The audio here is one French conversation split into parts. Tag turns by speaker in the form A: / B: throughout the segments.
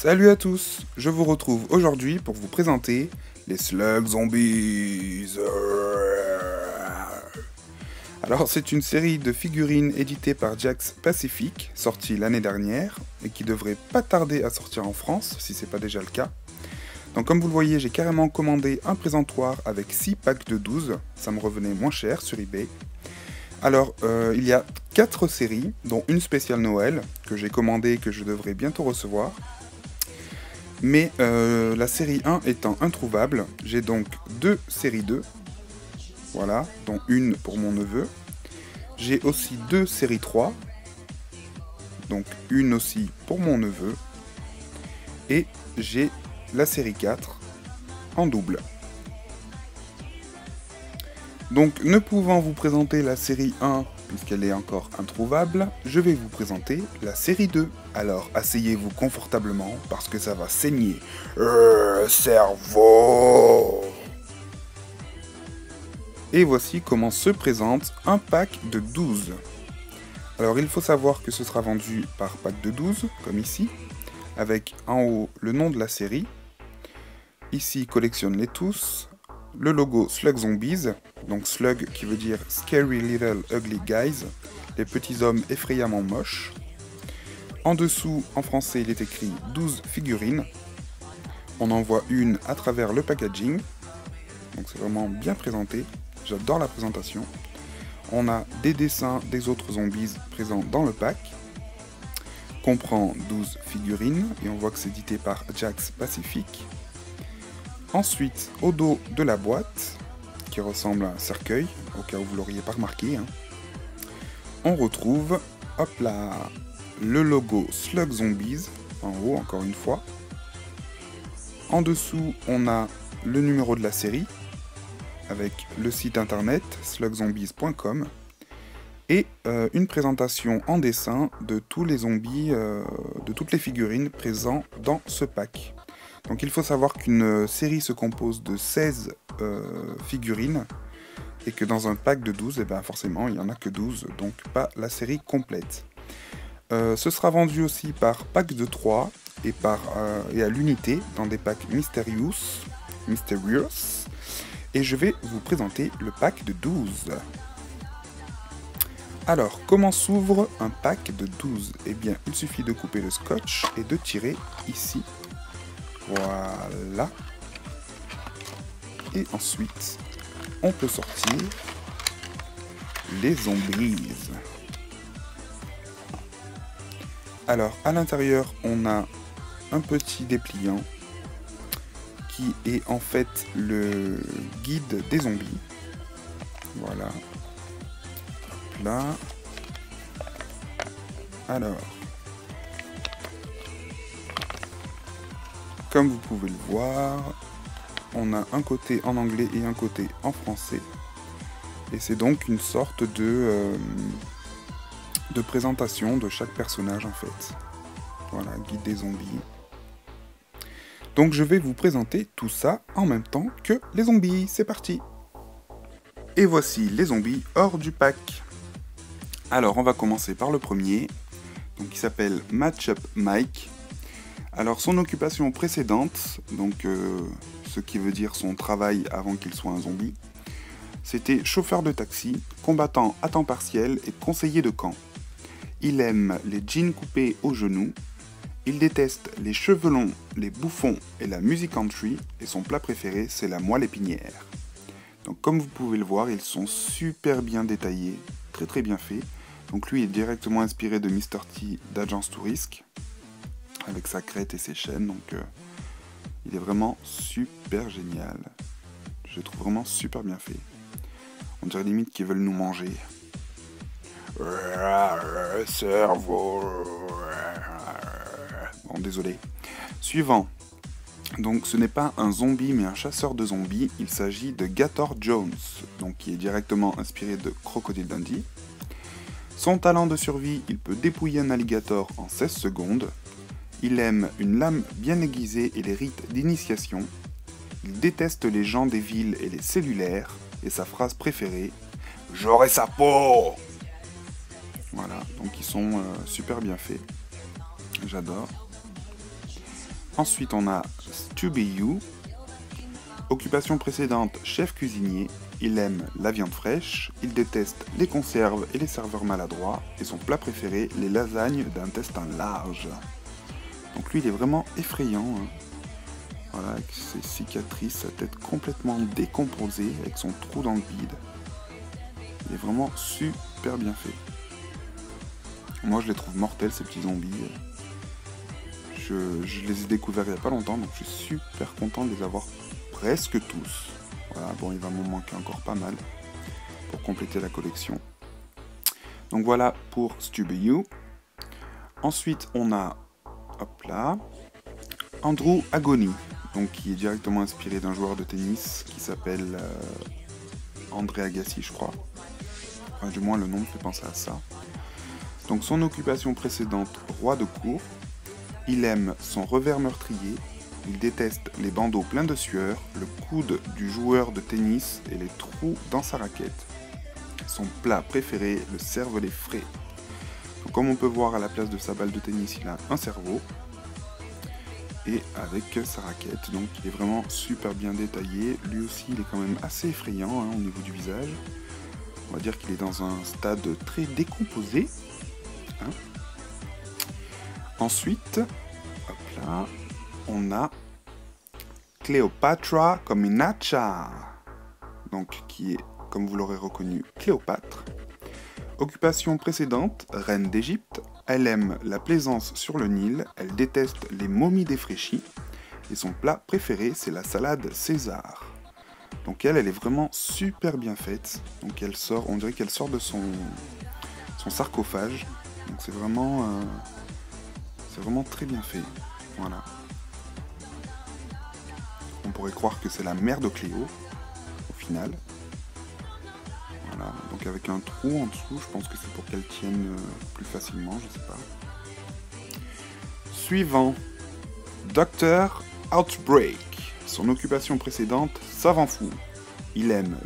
A: Salut à tous, je vous retrouve aujourd'hui pour vous présenter les Slug Zombies. Alors c'est une série de figurines éditée par Jakks Pacific, sortie l'année dernière, et qui devrait pas tarder à sortir en France, si c'est pas déjà le cas. Donc comme vous le voyez, j'ai carrément commandé un présentoir avec 6 packs de 12, ça me revenait moins cher sur eBay. Alors, il y a 4 séries, dont une spéciale Noël, que j'ai commandée et que je devrais bientôt recevoir. Mais la série 1 étant introuvable, j'ai donc 2 séries 2, voilà, dont une pour mon neveu. J'ai aussi 2 séries 3, donc une aussi pour mon neveu. Et j'ai la série 4 en double. Donc ne pouvant vous présenter la série 1, puisqu'elle est encore introuvable, je vais vous présenter la série 2. Alors asseyez-vous confortablement, parce que ça va saigner. Cerveau! Et voici comment se présente un pack de 12. Alors il faut savoir que ce sera vendu par pack de 12, comme ici, avec en haut le nom de la série. Ici collectionne-les tous. Le logo Slug Zombies, donc Slug qui veut dire Scary Little Ugly Guys, les petits hommes effrayamment moches. En dessous, en français, il est écrit 12 figurines. On en voit une à travers le packaging, donc c'est vraiment bien présenté, j'adore la présentation. On a des dessins des autres zombies présents dans le pack. Comprend 12 figurines, et on voit que c'est édité par Jakks Pacific. Ensuite, au dos de la boîte, qui ressemble à un cercueil, au cas où vous l'auriez pas remarqué, hein, on retrouve, hop là, le logo Slug Zombies, en haut encore une fois. En dessous, on a le numéro de la série, avec le site internet slugzombies.com, et une présentation en dessin de tous les zombies, de toutes les figurines présentes dans ce pack. Donc il faut savoir qu'une série se compose de 16 figurines, et que dans un pack de 12, et ben forcément il n'y en a que 12, donc pas la série complète. Ce sera vendu aussi par pack de 3 et, et à l'unité dans des packs Mysterious, et je vais vous présenter le pack de 12. Alors, comment s'ouvre un pack de 12? Eh bien, il suffit de couper le scotch et de tirer ici. Voilà. Et ensuite, on peut sortir les zombies. Alors, à l'intérieur, on a un petit dépliant qui est en fait le guide des zombies. Voilà. Hop là. Alors, comme vous pouvez le voir, on a un côté en anglais et un côté en français. Et c'est donc une sorte de présentation de chaque personnage en fait. Voilà, guide des zombies. Donc je vais vous présenter tout ça en même temps que les zombies. C'est parti! Et voici les zombies hors du pack. Alors on va commencer par le premier, donc qui s'appelle Matchup Mike. Alors son occupation précédente, donc ce qui veut dire son travail avant qu'il soit un zombie, c'était chauffeur de taxi, combattant à temps partiel et conseiller de camp. Il aime les jeans coupés aux genoux, il déteste les cheveux longs, les bouffons et la musique country, et son plat préféré c'est la moelle épinière. Donc comme vous pouvez le voir, ils sont super bien détaillés, très très bien faits. Donc lui est directement inspiré de Mr. T d'Agence to Risk, avec sa crête et ses chaînes, donc il est vraiment super génial. Je le trouve vraiment super bien fait. On dirait limite qu'ils veulent nous manger. Cerveau. Bon, désolé. Suivant. Donc ce n'est pas un zombie mais un chasseur de zombies, il s'agit de Gator Jones, donc qui est directement inspiré de Crocodile Dundee. Son talent de survie, il peut dépouiller un alligator en 16 secondes. Il aime une lame bien aiguisée et les rites d'initiation. Il déteste les gens des villes et les cellulaires. Et sa phrase préférée, « J'aurai sa peau !» Voilà, donc ils sont super bien faits. J'adore. Ensuite, on a Stu You. Occupation précédente, chef cuisinier. Il aime la viande fraîche, il déteste les conserves et les serveurs maladroits, et son plat préféré, les lasagnes d'intestin large. Donc lui, il est vraiment effrayant. Hein. Voilà, avec ses cicatrices, sa tête complètement décomposée, avec son trou dans le bide. Il est vraiment super bien fait. Moi, je les trouve mortels, ces petits zombies. Je les ai découverts il n'y a pas longtemps, donc je suis super content de les avoir presque tous. Voilà, bon, il va m'en manquer encore pas mal pour compléter la collection. Donc voilà pour Stu You. Ensuite, on a, hop là, Andrew Agony, donc qui est directement inspiré d'un joueur de tennis qui s'appelle André Agassi, je crois. Enfin, du moins, le nom me fait penser à ça. Donc son occupation précédente, roi de cour. Il aime son revers meurtrier. Il déteste les bandeaux pleins de sueur, le coude du joueur de tennis et les trous dans sa raquette. Son plat préféré, le cervelet frais. Donc, comme on peut voir, à la place de sa balle de tennis, il a un cerveau. Et avec sa raquette, donc il est vraiment super bien détaillé. Lui aussi, il est quand même assez effrayant hein, au niveau du visage. On va dire qu'il est dans un stade très décomposé. Hein. Ensuite, hop là, on a Cléopatra Cominacha, donc qui est, comme vous l'aurez reconnu, Cléopâtre. Occupation précédente, reine d'Égypte. Elle aime la plaisance sur le Nil, elle déteste les momies défraîchies, et son plat préféré, c'est la salade César. Donc elle est vraiment super bien faite. Donc elle sort, on dirait qu'elle sort de son sarcophage. Donc c'est vraiment très bien fait. Voilà. On pourrait croire que c'est la mère de Cléo, au final. Voilà, donc avec un trou en dessous, je pense que c'est pour qu'elle tienne plus facilement, je sais pas. Suivant, Dr. Outbreak. Son occupation précédente, savant fou. Il aime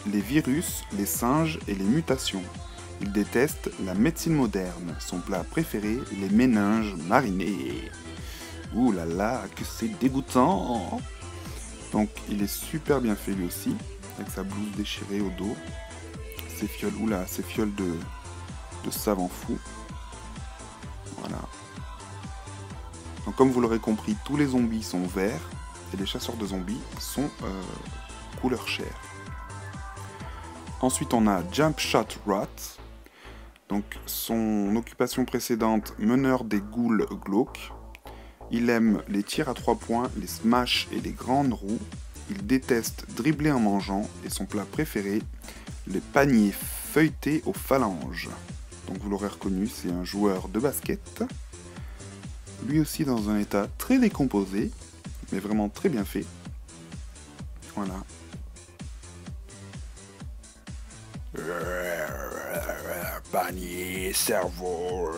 A: les virus, les singes et les mutations. Il déteste la médecine moderne. Son plat préféré, les méninges marinés. Ouh là là, que c'est dégoûtant! Donc il est super bien fait lui aussi, avec sa blouse déchirée au dos. Ses fioles, oula, ses fioles de savant fou. Voilà. Donc comme vous l'aurez compris, tous les zombies sont verts, et les chasseurs de zombies sont couleur chair. Ensuite on a Jump Shot Rat. Donc son occupation précédente, meneur des ghouls glauques. Il aime les tirs à 3 points, les smashs et les grandes roues. Il déteste dribbler en mangeant et son plat préféré, les paniers feuilletés aux phalanges. Donc vous l'aurez reconnu, c'est un joueur de basket. Lui aussi dans un état très décomposé, mais vraiment très bien fait. Voilà. Panier, cerveau.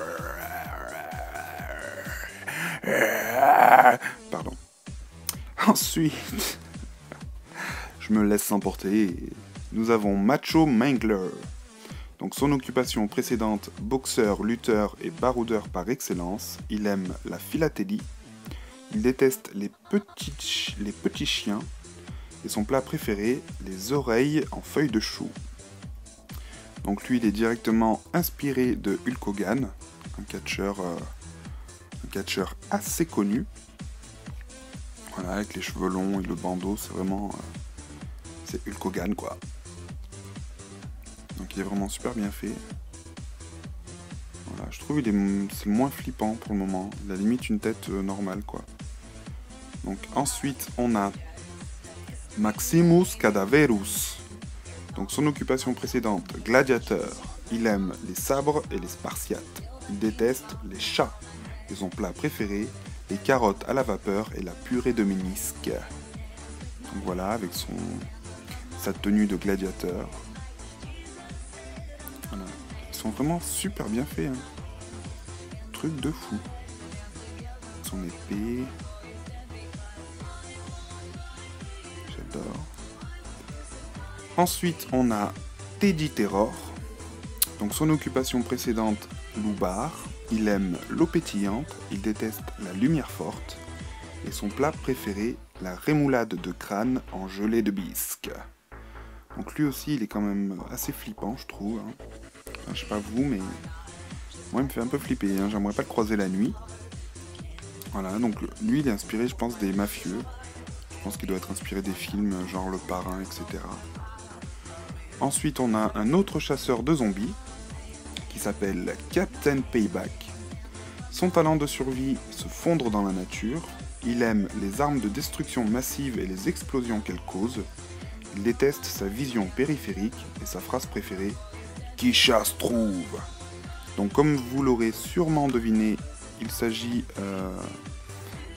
A: Pardon. Ensuite, je me laisse emporter. Nous avons Macho Mangler. Donc son occupation précédente, boxeur, lutteur et baroudeur par excellence. Il aime la philatélie. Il déteste les petits chiens. Et son plat préféré, les oreilles en feuilles de chou. Donc lui, il est directement inspiré de Hulk Hogan, un catcheur assez connu. Voilà, avec les cheveux longs et le bandeau, c'est vraiment... c'est Hulk Hogan, quoi. Donc il est vraiment super bien fait. Voilà, je trouve que c'est le moins flippant pour le moment. Il a limite une tête normale, quoi. Donc ensuite, on a Maximus Cadaverus. Donc son occupation précédente, gladiateur. Il aime les sabres et les spartiates. Il déteste les chats. Et son plat préféré, les carottes à la vapeur et la purée de ménisque. Donc voilà, avec sa tenue de gladiateur. Voilà. Ils sont vraiment super bien faits. Hein. Truc de fou. Son épée. J'adore. Ensuite, on a Teddy Terror. Donc son occupation précédente, loupard. Il aime l'eau pétillante, il déteste la lumière forte. Et son plat préféré, la rémoulade de crâne en gelée de bisque. Donc lui aussi, il est quand même assez flippant, je trouve. Hein. Enfin, je sais pas vous, mais moi, il me fait un peu flipper. Hein. J'aimerais pas le croiser la nuit. Voilà, donc lui, il est inspiré, je pense, des mafieux. Je pense qu'il doit être inspiré des films, genre Le Parrain, etc. Ensuite, on a un autre chasseur de zombies, qui s'appelle Captain Payback. Son talent de survie, se fondre dans la nature. Il aime les armes de destruction massive et les explosions qu'elles causent. Il déteste sa vision périphérique et sa phrase préférée, « Qui chasse trouve ». Donc comme vous l'aurez sûrement deviné, il s'agit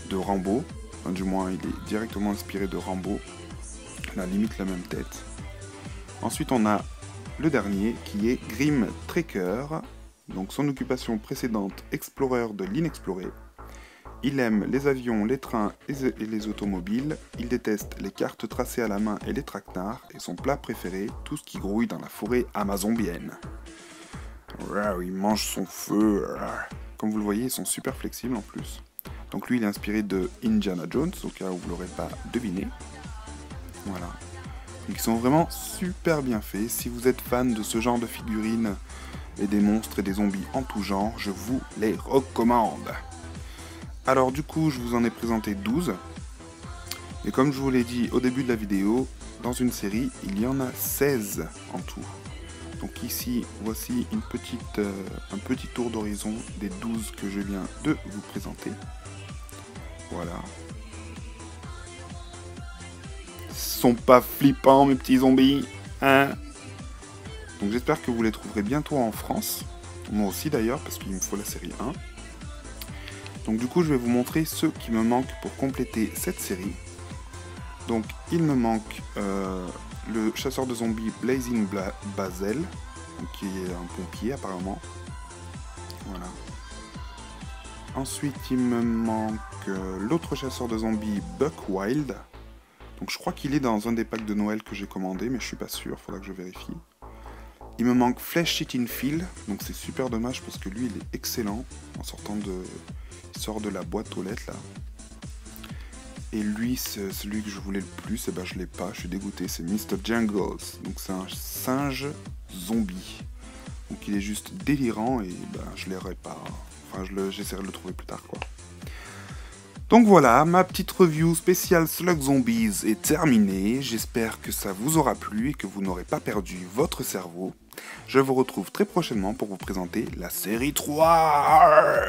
A: de Rambo. Enfin, du moins, il est directement inspiré de Rambo. Il a limite la même tête. Ensuite, on a le dernier qui est Grim Trekker. Donc son occupation précédente, exploreur de l'inexploré. Il aime les avions, les trains et les automobiles. Il déteste les cartes tracées à la main et les traquenards. Et son plat préféré, tout ce qui grouille dans la forêt amazombienne. Il mange son feu. Comme vous le voyez, ils sont super flexibles en plus. Donc lui, il est inspiré de Indiana Jones, au cas où vous ne l'aurez pas deviné. Voilà. Donc ils sont vraiment super bien faits. Si vous êtes fan de ce genre de figurines et des monstres et des zombies en tout genre, je vous les recommande. Alors du coup, je vous en ai présenté 12. Et comme je vous l'ai dit au début de la vidéo, dans une série, il y en a 16 en tout. Donc ici, voici un petit tour d'horizon des 12 que je viens de vous présenter. Voilà. Ils sont pas flippants mes petits zombies, hein? Donc j'espère que vous les trouverez bientôt en France. Moi aussi d'ailleurs, parce qu'il me faut la série 1. Donc du coup, je vais vous montrer ceux qui me manquent pour compléter cette série. Donc il me manque le chasseur de zombies Blazing Bazel, qui est un pompier apparemment. Voilà. Ensuite, il me manque l'autre chasseur de zombies Buck Wild. Donc je crois qu'il est dans un des packs de Noël que j'ai commandé, mais je suis pas sûr, faudra que je vérifie. Il me manque Flesh Eating Phil, donc c'est super dommage parce que lui il est excellent en sortant de... Il sort de la boîte aux lettres là. Et lui, c'est celui que je voulais le plus, et ben je l'ai pas, je suis dégoûté, c'est Mr. Jungles. Donc c'est un singe zombie. Donc il est juste délirant et ben je l'aurai pas. Enfin j'essaierai de le trouver plus tard quoi. Donc voilà, ma petite review spéciale Slug Zombies est terminée. J'espère que ça vous aura plu et que vous n'aurez pas perdu votre cerveau. Je vous retrouve très prochainement pour vous présenter la série 3.